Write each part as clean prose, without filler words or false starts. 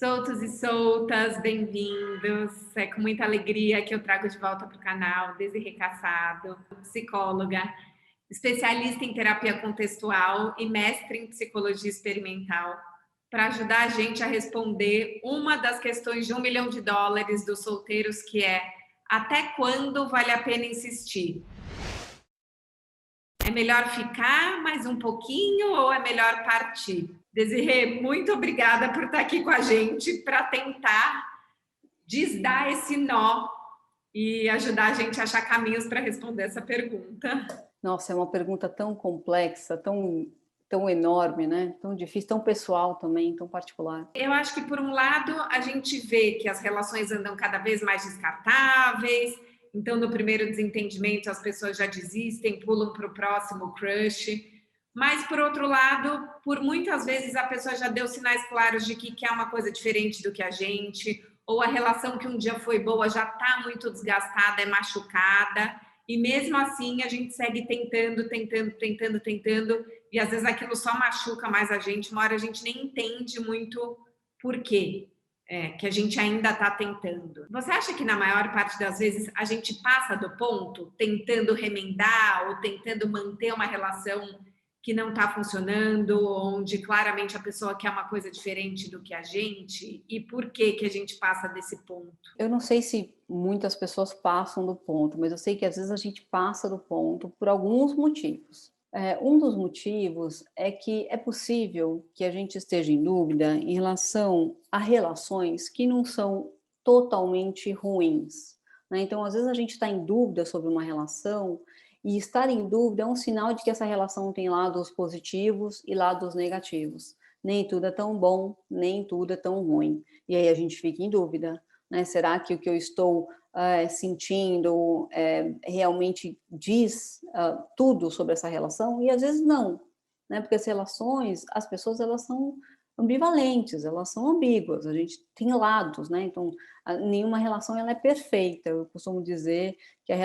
Soltos e soltas, bem-vindos. É com muita alegria que eu trago de volta para o canal Desirê Cassado, psicóloga, especialista em terapia contextual e mestre em psicologia experimental, para ajudar a gente a responder uma das questões de US$ 1 milhão dos solteiros, que é: até quando vale a pena insistir? É melhor ficar mais um pouquinho ou é melhor partir? Desirê, muito obrigada por estar aqui com a gente para tentar desdar esse nó e ajudar a gente a achar caminhos para responder essa pergunta. Nossa, é uma pergunta tão complexa, tão enorme, né? Tão difícil, tão pessoal também, tão particular. Eu acho que, por um lado, a gente vê que as relações andam cada vez mais descartáveis, então, no primeiro desentendimento, as pessoas já desistem, pulam para o próximo crush. Mas, por outro lado, por muitas vezes a pessoa já deu sinais claros de que quer uma coisa diferente do que a gente, ou a relação que um dia foi boa já está muito desgastada, é machucada, e mesmo assim a gente segue tentando, e às vezes aquilo só machuca mais a gente. Uma hora a gente nem entende muito por quê, que a gente ainda está tentando. Você acha que na maior parte das vezes a gente passa do ponto tentando remendar ou tentando manter uma relação que não está funcionando, onde claramente a pessoa quer uma coisa diferente do que a gente? E por que que a gente passa desse ponto? Eu não sei se muitas pessoas passam do ponto, mas eu sei que às vezes a gente passa do ponto por alguns motivos. Um dos motivos é que é possível que a gente esteja em dúvida em relação a relações que não são totalmente ruins, né? Então, às vezes a gente está em dúvida sobre uma relação, e estar em dúvida é um sinal de que essa relação tem lados positivos e lados negativos. Nem tudo é tão bom, nem tudo é tão ruim. E aí a gente fica em dúvida, né? Será que o que eu estou sentindo realmente diz tudo sobre essa relação? E às vezes não, né? Porque as relações, as pessoas, elas são ambivalentes, elas são ambíguas, a gente tem lados, né? Então, nenhuma relação ela é perfeita. Eu costumo dizer que as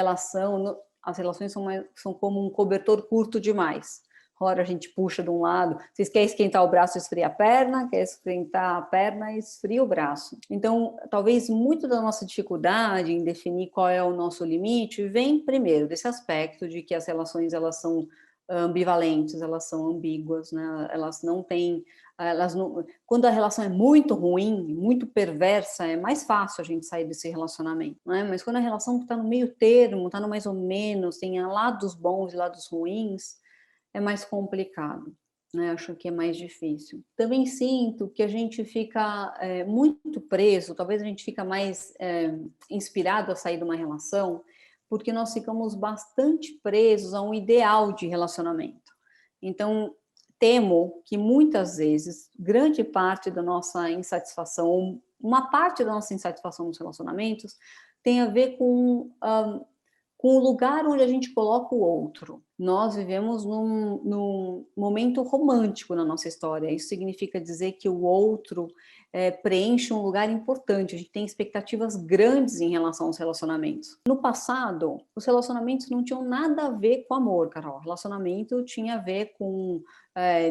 relações são como um cobertor curto demais. Ora a gente puxa de um lado, vocês querem esquentar o braço, esfria a perna, quer esquentar a perna, esfria o braço. Então, talvez muito da nossa dificuldade em definir qual é o nosso limite vem primeiro desse aspecto de que as relações elas são ambivalentes, elas são ambíguas, né? Elas não têm, elas não, quando a relação é muito ruim, muito perversa, é mais fácil a gente sair desse relacionamento, né? Mas quando a relação está no meio termo, está no mais ou menos, tem lados bons e lados ruins, é mais complicado, né? Acho que é mais difícil. Também sinto que a gente fica muito preso, talvez a gente fica mais inspirado a sair de uma relação, porque nós ficamos bastante presos a um ideal de relacionamento. Então, temo que muitas vezes, grande parte da nossa insatisfação, uma parte da nossa insatisfação nos relacionamentos, tem a ver com o lugar onde a gente coloca o outro. Nós vivemos num momento romântico na nossa história. Isso significa dizer que o outro preenche um lugar importante. A gente tem expectativas grandes em relação aos relacionamentos. No passado, os relacionamentos não tinham nada a ver com amor, Carol. Relacionamento tinha a ver com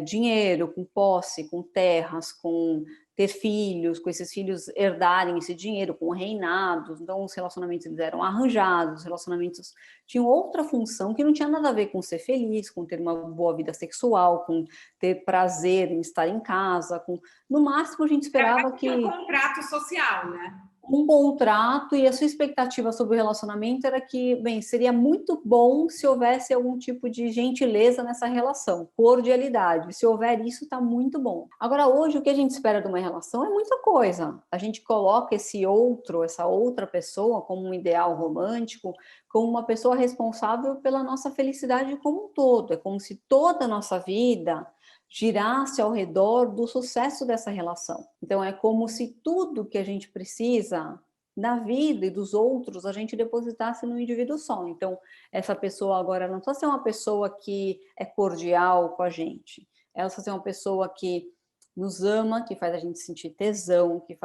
dinheiro, com posse, com terras, com ter filhos, com esses filhos herdarem esse dinheiro, com reinados. Então, os relacionamentos eles eram arranjados, os relacionamentos tinham outra função que não tinha nada a ver com ser feliz, com ter uma boa vida sexual, com ter prazer em estar em casa. No máximo, a gente esperava É um que contrato social, né? um contrato, e a sua expectativa sobre o relacionamento era que, bem, seria muito bom se houvesse algum tipo de gentileza nessa relação, cordialidade. Se houver isso, está muito bom. Agora, hoje, o que a gente espera de uma relação é muita coisa. A gente coloca essa outra pessoa, como um ideal romântico, como uma pessoa responsável pela nossa felicidade como um todo. É como se toda a nossa vida girasse ao redor do sucesso dessa relação. Então, é como se tudo que a gente precisa da vida e dos outros, a gente depositasse no indivíduo só. Então, essa pessoa agora não precisa ser uma pessoa que é cordial com a gente, ela precisa ser uma pessoa que nos ama, que faz a gente sentir tesão, que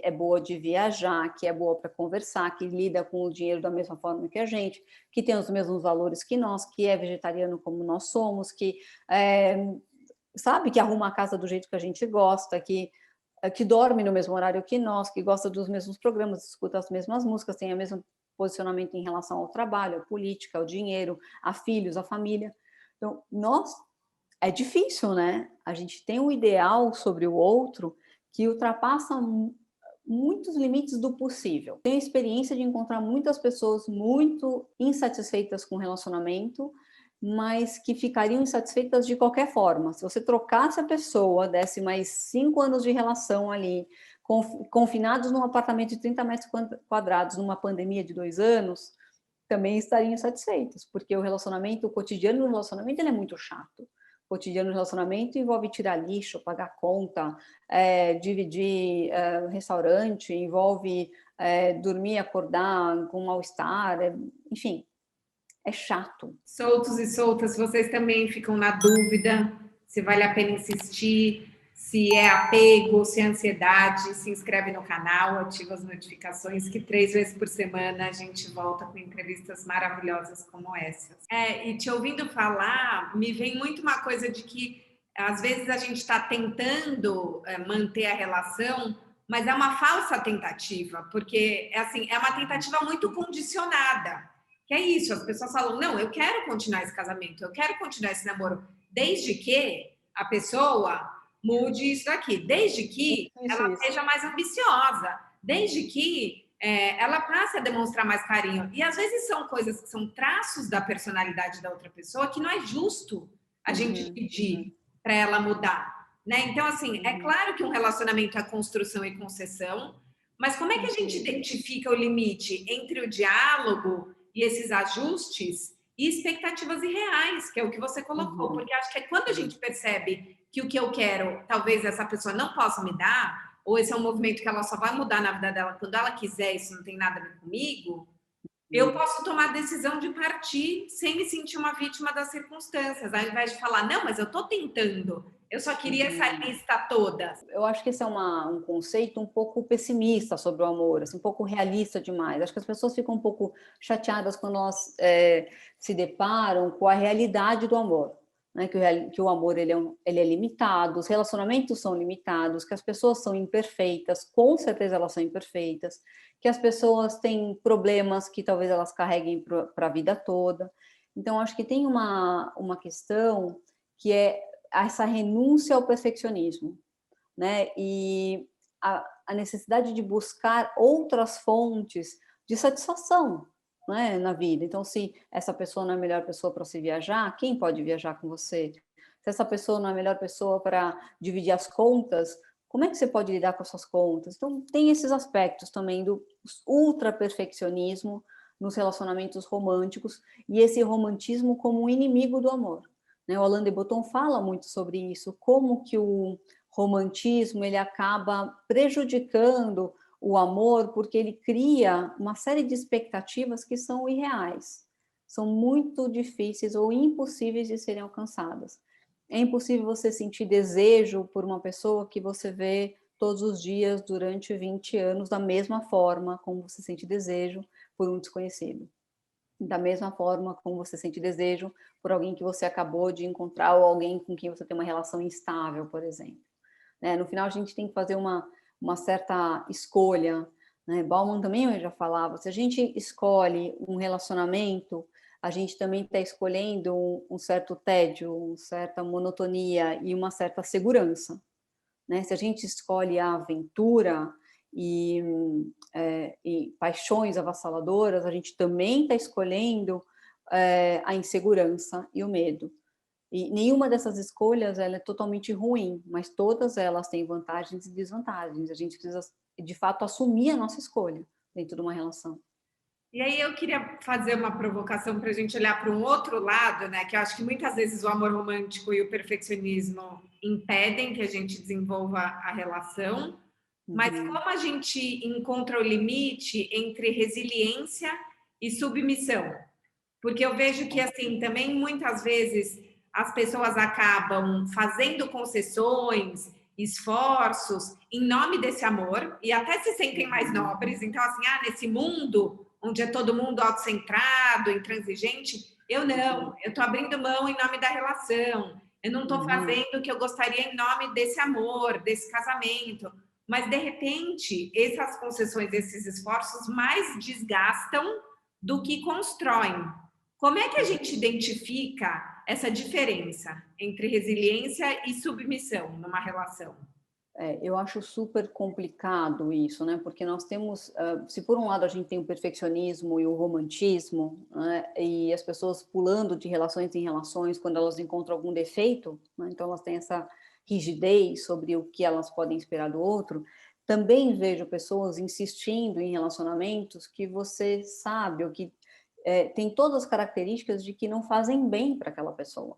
é boa de viajar, que é boa para conversar, que lida com o dinheiro da mesma forma que a gente, que tem os mesmos valores que nós, que é vegetariano como nós somos, que sabe, que arruma a casa do jeito que a gente gosta, que que dorme no mesmo horário que nós, que gosta dos mesmos programas, escuta as mesmas músicas, tem o mesmo posicionamento em relação ao trabalho, à política, ao dinheiro, a filhos, a família. Então, é difícil, né? A gente tem um ideal sobre o outro que ultrapassa muitos limites do possível. Tenho a experiência de encontrar muitas pessoas muito insatisfeitas com o relacionamento, mas que ficariam insatisfeitas de qualquer forma. Se você trocasse a pessoa, desse mais 5 anos de relação ali, confinados num apartamento de 30 metros quadrados, numa pandemia de 2 anos, também estariam insatisfeitos, porque o cotidiano do relacionamento, ele é muito chato. O cotidiano do relacionamento envolve tirar lixo, pagar conta, dividir restaurante, envolve dormir, acordar com mal-estar, enfim, é chato. Soltos e soltas, vocês também ficam na dúvida se vale a pena insistir, se é apego, se é ansiedade, se inscreve no canal, ativa as notificações, que 3 vezes por semana a gente volta com entrevistas maravilhosas como essas. E te ouvindo falar, me vem muito uma coisa de que às vezes a gente está tentando manter a relação, mas é uma falsa tentativa, porque assim, é uma tentativa muito condicionada. Que é isso, as pessoas falam, não, eu quero continuar esse casamento, eu quero continuar esse namoro, desde que a pessoa mude isso daqui, desde que ela seja mais ambiciosa, desde que ela passe a demonstrar mais carinho. E às vezes são coisas que são traços da personalidade da outra pessoa que não é justo a gente pedir para ela mudar, né? Então, assim, é claro que um relacionamento é construção e concessão, mas como é que a gente identifica o limite entre o diálogo e esses ajustes e expectativas irreais, que é o que você colocou, porque acho que é quando a gente percebe que o que eu quero, talvez essa pessoa não possa me dar, ou esse é um movimento que ela só vai mudar na vida dela quando ela quiser, isso não tem nada a ver comigo, eu posso tomar a decisão de partir sem me sentir uma vítima das circunstâncias, ao invés de falar, não, mas eu estou tentando, eu só queria essa lista toda. Eu acho que esse é um conceito um pouco pessimista sobre o amor, assim, um pouco realista demais. Acho que as pessoas ficam um pouco chateadas quando elas se deparam com a realidade do amor, né? Que o amor ele é limitado, os relacionamentos são limitados, que as pessoas são imperfeitas, com certeza elas são imperfeitas, que as pessoas têm problemas que talvez elas carreguem para a vida toda. Então, acho que tem uma questão que é essa renúncia ao perfeccionismo, né? E a necessidade de buscar outras fontes de satisfação, né, na vida. Então, se essa pessoa não é a melhor pessoa para se viajar, quem pode viajar com você? Se essa pessoa não é a melhor pessoa para dividir as contas, como é que você pode lidar com as suas contas? Então, tem esses aspectos também do ultra-perfeccionismo nos relacionamentos românticos e esse romantismo como um inimigo do amor. O Alain de Botton fala muito sobre isso, como que o romantismo ele acaba prejudicando o amor, porque ele cria uma série de expectativas que são irreais, são muito difíceis ou impossíveis de serem alcançadas. É impossível você sentir desejo por uma pessoa que você vê todos os dias durante 20 anos da mesma forma como você sente desejo por um desconhecido. Da mesma forma como você sente desejo por alguém que você acabou de encontrar ou alguém com quem você tem uma relação instável, por exemplo. No final, a gente tem que fazer uma certa escolha. Bauman também já falava, se a gente escolhe um relacionamento, a gente também está escolhendo um certo tédio, uma certa monotonia e uma certa segurança. Se a gente escolhe a aventura e paixões avassaladoras, a gente também está escolhendo a insegurança e o medo. E nenhuma dessas escolhas ela é totalmente ruim, mas todas elas têm vantagens e desvantagens. A gente precisa, de fato, assumir a nossa escolha dentro de uma relação. E aí eu queria fazer uma provocação para a gente olhar para um outro lado, né? Que eu acho que muitas vezes o amor romântico e o perfeccionismo impedem que a gente desenvolva a relação, mas como a gente encontra o limite entre resiliência e submissão? Porque eu vejo que, assim, também muitas vezes as pessoas acabam fazendo concessões, esforços em nome desse amor e até se sentem mais nobres. Então, assim, nesse mundo onde é todo mundo autocentrado, intransigente, eu não, eu estou abrindo mão em nome da relação, eu não estou fazendo o que eu gostaria em nome desse amor, desse casamento. mas de repente essas concessões, esses esforços mais desgastam do que constroem. Como é que a gente identifica essa diferença entre resiliência e submissão numa relação? Eu acho super complicado isso, né? Porque nós temos, se por um lado a gente tem o perfeccionismo e o romantismo, né? E as pessoas pulando de relações em relações quando elas encontram algum defeito, né? Então elas têm essa rigidez sobre o que elas podem esperar do outro. Também vejo pessoas insistindo em relacionamentos que você sabe, ou que tem todas as características de que não fazem bem para aquela pessoa.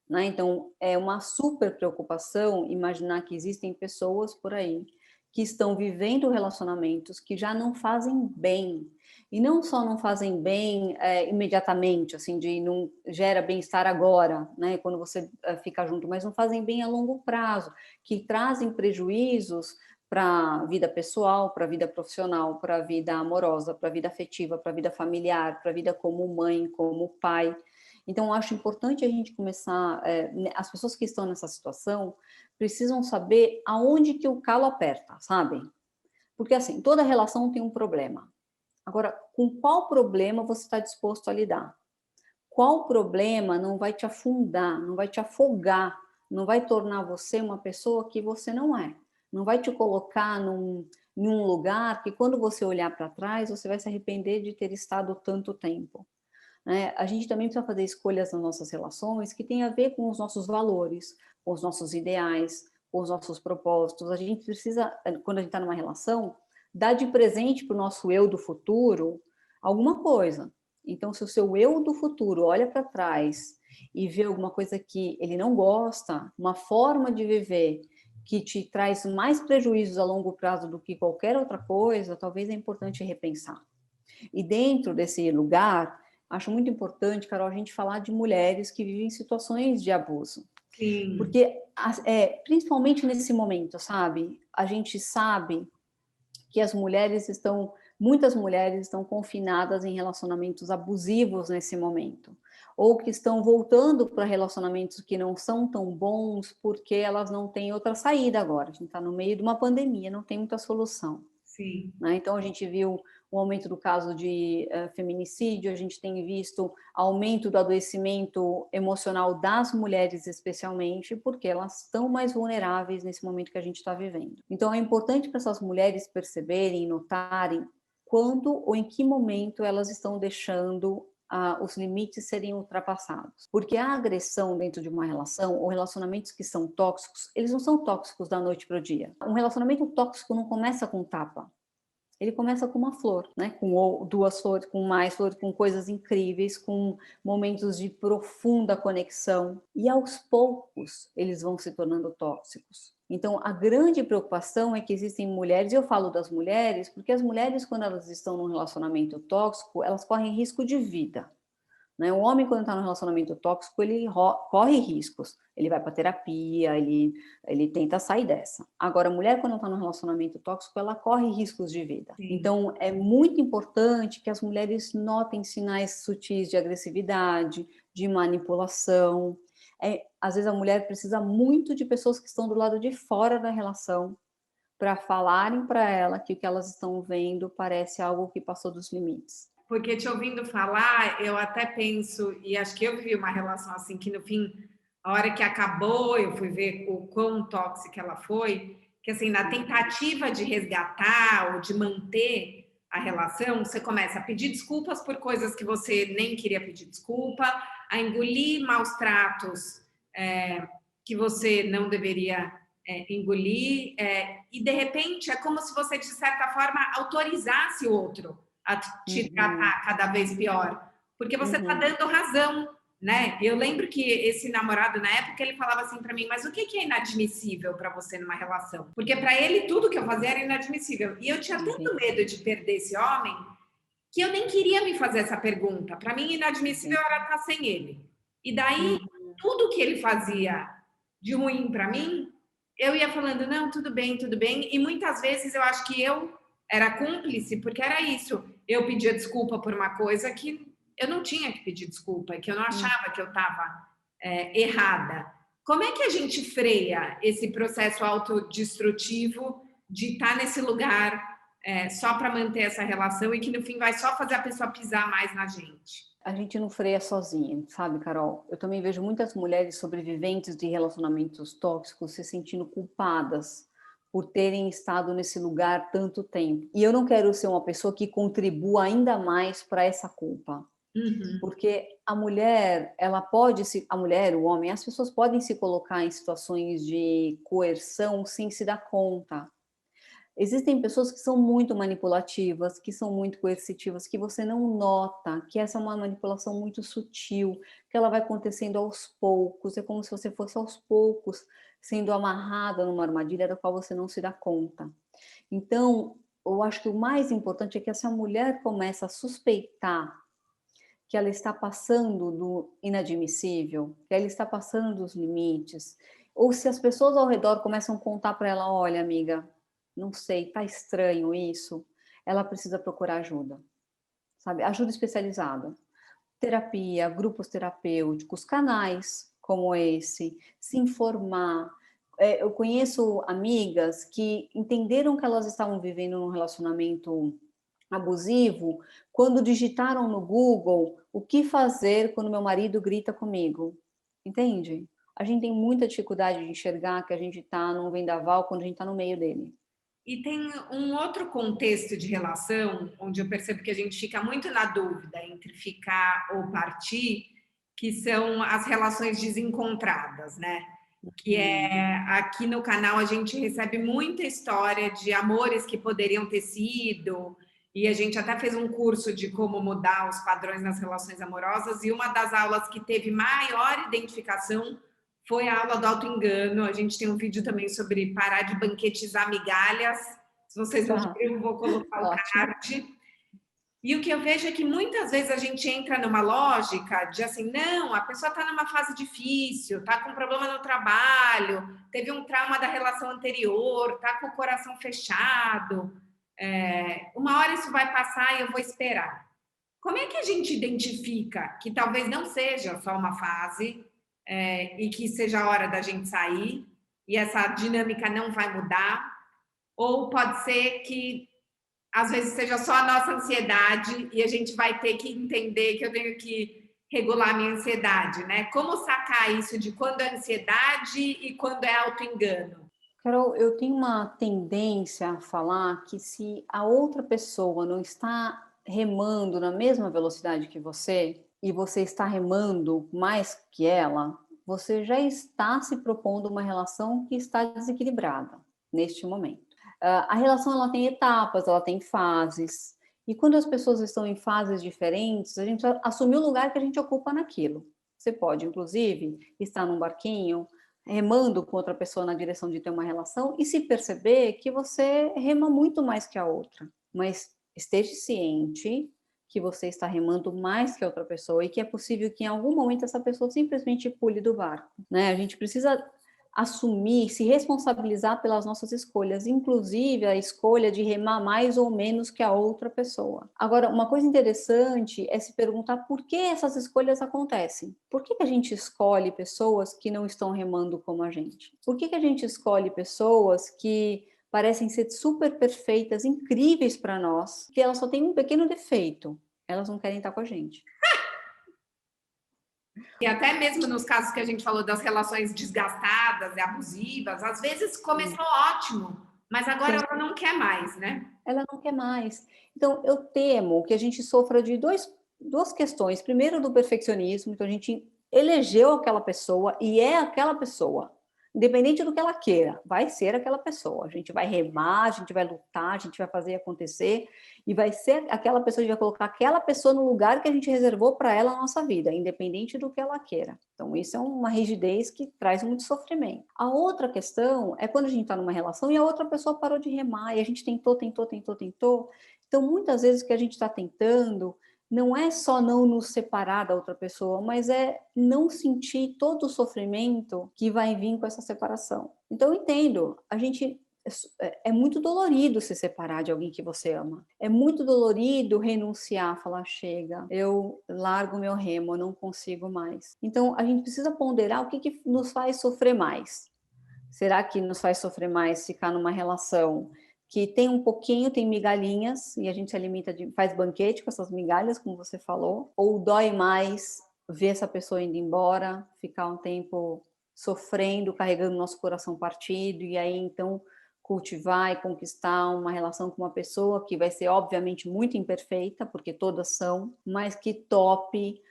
Né? Então, é uma super preocupação imaginar que existem pessoas por aí que estão vivendo relacionamentos que já não fazem bem. E não só não fazem bem imediatamente, assim, de não gera bem-estar agora, né, quando você fica junto, mas não fazem bem a longo prazo, que trazem prejuízos para a vida pessoal, para a vida profissional, para a vida amorosa, para a vida afetiva, para a vida familiar, para a vida como mãe, como pai. Então, eu acho importante a gente começar, as pessoas que estão nessa situação precisam saber aonde que o calo aperta, sabe? Porque, assim, toda relação tem um problema. Agora, com qual problema você está disposto a lidar? Qual problema não vai te afundar, não vai te afogar, não vai tornar você uma pessoa que você não é? Não vai te colocar em um lugar que, quando você olhar para trás, você vai se arrepender de ter estado tanto tempo. Né? A gente também precisa fazer escolhas nas nossas relações que têm a ver com os nossos valores, com os nossos ideais, com os nossos propósitos. A gente precisa, quando a gente está numa relação, dar de presente para o nosso eu do futuro alguma coisa. Então, se o seu eu do futuro olha para trás e vê alguma coisa que ele não gosta, uma forma de viver que te traz mais prejuízos a longo prazo do que qualquer outra coisa, talvez é importante repensar. E dentro desse lugar, acho muito importante, Carol, a gente falar de mulheres que vivem situações de abuso. Sim. Porque, principalmente nesse momento, sabe? A gente sabe que muitas mulheres estão confinadas em relacionamentos abusivos nesse momento. Ou que estão voltando para relacionamentos que não são tão bons porque elas não têm outra saída agora. A gente está no meio de uma pandemia, não tem muita solução. Sim. Né? Então, a gente viu o aumento do caso de feminicídio, a gente tem visto aumento do adoecimento emocional das mulheres, especialmente, porque elas estão mais vulneráveis nesse momento que a gente está vivendo. Então, é importante para essas mulheres perceberem, notarem quando ou em que momento elas estão deixando os limites serem ultrapassados. Porque a agressão dentro de uma relação, ou relacionamentos que são tóxicos, eles não são tóxicos da noite para o dia. Um relacionamento tóxico não começa com tapa. Ele começa com uma flor, né? Com duas flores, com mais flores, com coisas incríveis, com momentos de profunda conexão. E aos poucos eles vão se tornando tóxicos. Então, a grande preocupação é que existem mulheres, e eu falo das mulheres, porque as mulheres, quando elas estão num relacionamento tóxico, elas correm risco de vida. Né? O homem, quando está num relacionamento tóxico, ele corre riscos. Ele vai para terapia, ele tenta sair dessa. Agora, a mulher, quando está num relacionamento tóxico, ela corre riscos de vida. Sim. Então, é muito importante que as mulheres notem sinais sutis de agressividade, de manipulação. Às vezes, a mulher precisa muito de pessoas que estão do lado de fora da relação para falarem para ela que o que elas estão vendo parece algo que passou dos limites. Porque te ouvindo falar, eu até penso, e acho que eu vivi uma relação assim, que no fim, a hora que acabou, eu fui ver o quão tóxica ela foi, que assim, na tentativa de resgatar ou de manter a relação, você começa a pedir desculpas por coisas que você nem queria pedir desculpa, a engolir maus tratos que você não deveria engolir, e de repente é como se você, de certa forma, autorizasse o outro a te tratar cada vez pior, porque você está dando razão, né? Eu lembro que esse namorado, na época, ele falava assim para mim, mas o que é inadmissível para você numa relação? Porque para ele, tudo que eu fazia era inadmissível. E eu tinha tanto medo de perder esse homem, que eu nem queria me fazer essa pergunta. Para mim, inadmissível era estar sem ele. E daí, tudo que ele fazia de ruim para mim, eu ia falando, não, tudo bem, tudo bem. E muitas vezes eu acho que eu era cúmplice, porque era isso. Eu pedia desculpa por uma coisa que eu não tinha que pedir desculpa, que eu não achava que eu estava errada. Como é que a gente freia esse processo autodestrutivo de estar nesse lugar só para manter essa relação e que no fim vai só fazer a pessoa pisar mais na gente. A gente não freia sozinha, sabe, Carol? Eu também vejo muitas mulheres sobreviventes de relacionamentos tóxicos se sentindo culpadas por terem estado nesse lugar tanto tempo. E eu não quero ser uma pessoa que contribua ainda mais para essa culpa. Uhum. Porque a mulher, ela pode se, a mulher, o homem, as pessoas podem se colocar em situações de coerção sem se dar conta. Existem pessoas que são muito manipulativas, que são muito coercitivas, que você não nota, que essa é uma manipulação muito sutil, que ela vai acontecendo aos poucos, é como se você fosse aos poucos sendo amarrada numa armadilha da qual você não se dá conta. Então, eu acho que o mais importante é que essa mulher começa a suspeitar que ela está passando do inadmissível, que ela está passando dos limites, ou se as pessoas ao redor começam a contar para ela, olha, amiga, não sei, tá estranho isso, ela precisa procurar ajuda, sabe? Ajuda especializada. Terapia, grupos terapêuticos, canais como esse, se informar. Eu conheço amigas que entenderam que elas estavam vivendo num relacionamento abusivo quando digitaram no Google o que fazer quando meu marido grita comigo. Entende? A gente tem muita dificuldade de enxergar que a gente está num vendaval quando a gente está no meio dele. E tem um outro contexto de relação, onde eu percebo que a gente fica muito na dúvida entre ficar ou partir, que são as relações desencontradas, né? Que é aqui no canal a gente recebe muita história de amores que poderiam ter sido, e a gente até fez um curso de como mudar os padrões nas relações amorosas, e uma das aulas que teve maior identificação foi a aula do autoengano. A gente tem um vídeo também sobre parar de banquetizar migalhas. Se vocês não Tá, viram, eu vou colocar o ótimo. card. E o que eu vejo é que muitas vezes a gente entra numa lógica de assim, não, a pessoa está numa fase difícil, está com problema no trabalho, teve um trauma da relação anterior, está com o coração fechado. Uma hora isso vai passar e eu vou esperar. Como é que a gente identifica que talvez não seja só uma fase e que seja a hora da gente sair e essa dinâmica não vai mudar? Ou pode ser que às vezes seja só a nossa ansiedade e a gente vai ter que entender que eu tenho que regular a minha ansiedade, né? Como sacar isso de quando é ansiedade e quando é auto-engano? Carol, eu tenho uma tendência a falar que se a outra pessoa não está remando na mesma velocidade que você, e você está remando mais que ela, você já está se propondo uma relação que está desequilibrada neste momento. A relação ela tem etapas, ela tem fases, e quando as pessoas estão em fases diferentes, a gente assume o lugar que a gente ocupa naquilo. Você pode, inclusive, estar num barquinho remando com outra pessoa na direção de ter uma relação e se perceber que você rema muito mais que a outra, mas esteja ciente que você está remando mais que a outra pessoa e que é possível que em algum momento essa pessoa simplesmente pule do barco, né? A gente precisa assumir, se responsabilizar pelas nossas escolhas, inclusive a escolha de remar mais ou menos que a outra pessoa. Agora, uma coisa interessante é se perguntar por que essas escolhas acontecem. Por que a gente escolhe pessoas que não estão remando como a gente? Por que a gente escolhe pessoas que parecem ser super perfeitas, incríveis para nós, que elas só têm um pequeno defeito? Elas não querem estar com a gente. E até mesmo nos casos que a gente falou das relações desgastadas e abusivas, às vezes começou ótimo, mas agora Sim. ela não quer mais, né? Ela não quer mais. Então, eu temo que a gente sofra de duas questões. Primeiro, do perfeccionismo. Então, a gente elegeu aquela pessoa e é aquela pessoa. Independente do que ela queira, vai ser aquela pessoa. A gente vai remar, a gente vai lutar, a gente vai fazer acontecer e vai ser aquela pessoa, a gente vai colocar aquela pessoa no lugar que a gente reservou para ela na nossa vida, independente do que ela queira. Então, isso é uma rigidez que traz muito sofrimento. A outra questão é quando a gente está numa relação e a outra pessoa parou de remar e a gente tentou. Então, muitas vezes o que a gente está tentando não é só não nos separar da outra pessoa, mas é não sentir todo o sofrimento que vai vir com essa separação. Então, eu entendo, a gente é muito dolorido se separar de alguém que você ama. É muito dolorido renunciar, falar, chega, eu largo meu remo, eu não consigo mais. Então, a gente precisa ponderar o que nos faz sofrer mais. Será que nos faz sofrer mais ficar numa relação que tem um pouquinho, tem migalhinhas, e a gente se alimenta faz banquete com essas migalhas, como você falou? Ou dói mais ver essa pessoa indo embora, ficar um tempo sofrendo, carregando nosso coração partido, e aí então cultivar e conquistar uma relação com uma pessoa que vai ser obviamente muito imperfeita, porque todas são, mas que tope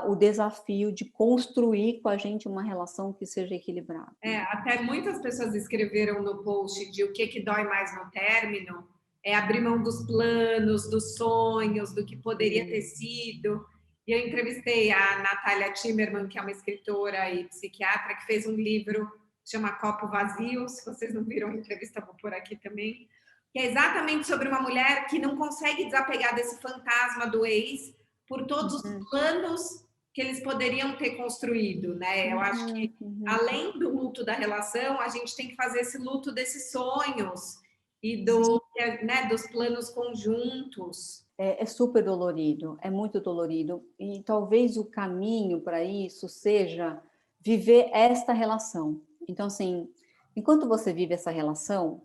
o desafio de construir com a gente uma relação que seja equilibrada. Até muitas pessoas escreveram no post de o que dói mais no término, é abrir mão dos planos, dos sonhos, do que poderia ter sido. E eu entrevistei a Natália Timmerman, que é uma escritora e psiquiatra, que fez um livro que chama Copo Vazio. Se vocês não viram a entrevista, vou por aqui também. Que é exatamente sobre uma mulher que não consegue desapegar desse fantasma do ex por todos os planos que eles poderiam ter construído, né? Eu acho que, além do luto da relação, a gente tem que fazer esse luto desses sonhos e dos planos conjuntos. É super dolorido, é muito dolorido. E talvez o caminho para isso seja viver esta relação. Então, assim, enquanto você vive essa relação,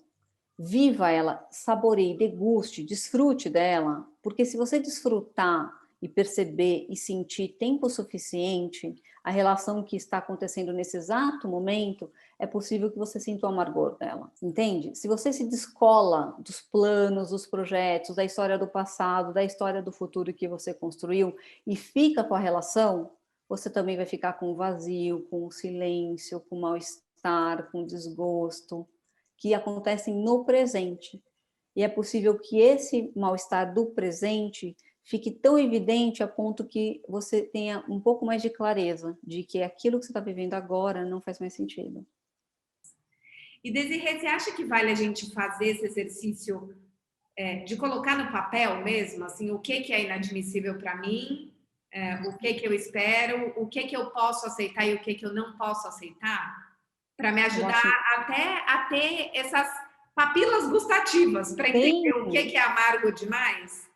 viva ela, saboreie, deguste, desfrute dela, porque se você desfrutar e perceber e sentir tempo suficiente a relação que está acontecendo nesse exato momento, é possível que você sinta o amargor dela, entende? Se você se descola dos planos, dos projetos, da história do passado, da história do futuro que você construiu e fica com a relação, você também vai ficar com o vazio, com o silêncio, com o mal-estar, com o desgosto, que acontecem no presente. E é possível que esse mal-estar do presente fique tão evidente a ponto que você tenha um pouco mais de clareza de que aquilo que você está vivendo agora não faz mais sentido. E Desirê, você acha que vale a gente fazer esse exercício de colocar no papel mesmo, assim, o que é inadmissível para mim, o que eu espero, o que eu posso aceitar e o que eu não posso aceitar? Para me ajudar até a ter essas papilas gustativas, para entender o que é amargo demais?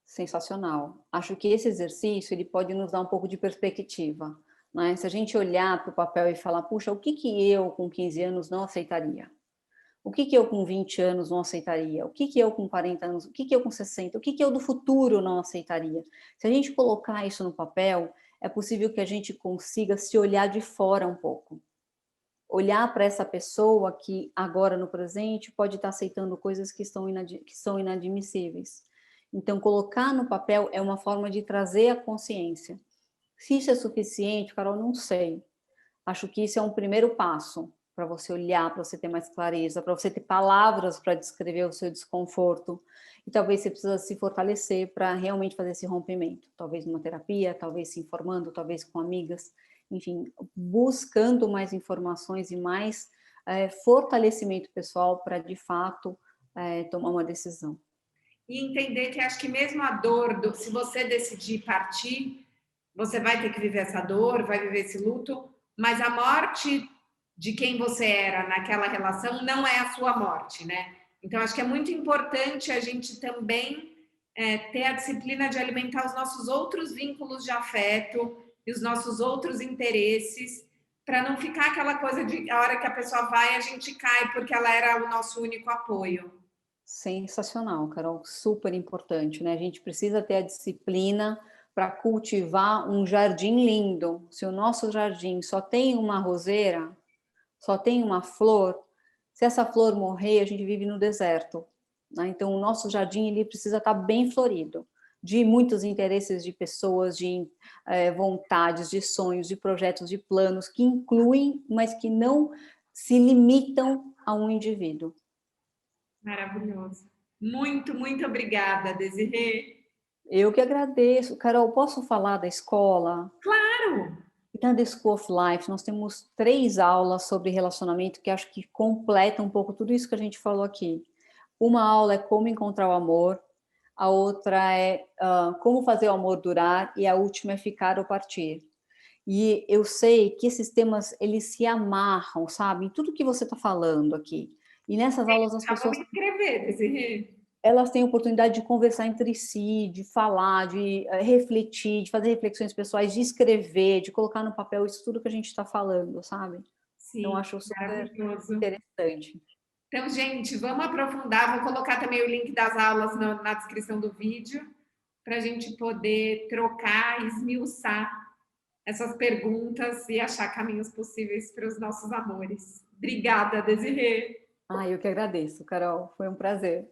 Sensacional. Acho que esse exercício ele pode nos dar um pouco de perspectiva, né? Se a gente olhar para o papel e falar, puxa, o que eu com 15 anos não aceitaria? O que eu com 20 anos não aceitaria? O que eu com 40 anos? O que eu com 60? O que eu do futuro não aceitaria? Se a gente colocar isso no papel, é possível que a gente consiga se olhar de fora um pouco. Olhar para essa pessoa que agora no presente pode estar aceitando coisas que são inadmissíveis. Então, colocar no papel é uma forma de trazer a consciência. Se isso é suficiente, Carol, não sei. Acho que isso é um primeiro passo para você olhar, para você ter mais clareza, para você ter palavras para descrever o seu desconforto. E talvez você precisa se fortalecer para realmente fazer esse rompimento. Talvez numa terapia, talvez se informando, talvez com amigas. Enfim, buscando mais informações e mais fortalecimento pessoal para, de fato, tomar uma decisão. E entender que acho que mesmo a dor, se você decidir partir, você vai ter que viver essa dor, vai viver esse luto, mas a morte de quem você era naquela relação não é a sua morte, né? Então, acho que é muito importante a gente também ter a disciplina de alimentar os nossos outros vínculos de afeto e os nossos outros interesses, para não ficar aquela coisa de a hora que a pessoa vai, a gente cai porque ela era o nosso único apoio. Sensacional, Carol, super importante, né? A gente precisa ter a disciplina para cultivar um jardim lindo. Se o nosso jardim só tem uma roseira, só tem uma flor, se essa flor morrer, a gente vive no deserto, né? Então, o nosso jardim ele precisa estar bem florido, de muitos interesses de pessoas, de vontades, de sonhos, de projetos, de planos que incluem, mas que não se limitam a um indivíduo. Maravilhoso. Muito, muito obrigada, Desirê. Eu que agradeço. Carol, posso falar da escola? Claro! Na The School of Life, nós temos 3 aulas sobre relacionamento que acho que completam um pouco tudo isso que a gente falou aqui. Uma aula é como encontrar o amor, a outra é como fazer o amor durar e a última é ficar ou partir. E eu sei que esses temas, eles se amarram, sabe? Em tudo que você está falando aqui. E nessas aulas as Já vou pessoas... me inscrever, Desirê. Elas têm a oportunidade de conversar entre si, de falar, de refletir, de fazer reflexões pessoais, de escrever, de colocar no papel isso tudo que a gente está falando, sabe? Então, Sim, acho super maravilhoso. interessante. Então, gente, vamos aprofundar. Vou colocar também o link das aulas na descrição do vídeo, para a gente poder trocar, esmiuçar essas perguntas e achar caminhos possíveis para os nossos amores. Obrigada, Desirê. Eu que agradeço, Carol. Foi um prazer.